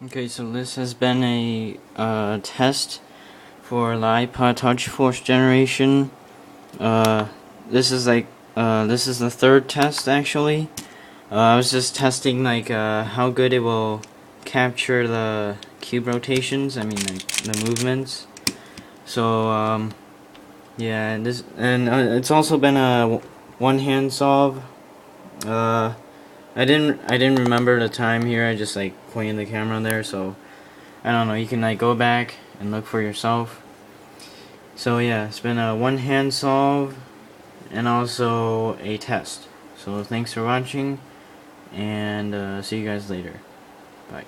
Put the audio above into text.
Okay, so this has been a test for the iPod Touch 4th generation. This is this is the third test actually. I was just testing how good it will capture the cube rotations. I mean the movements. So yeah, it's also been a one-hand solve. I didn't remember the time here. I just pointed the camera there, so I don't know. You can go back and look for yourself. So yeah, it's been a one-hand solve and also a test. So thanks for watching, and see you guys later. Bye.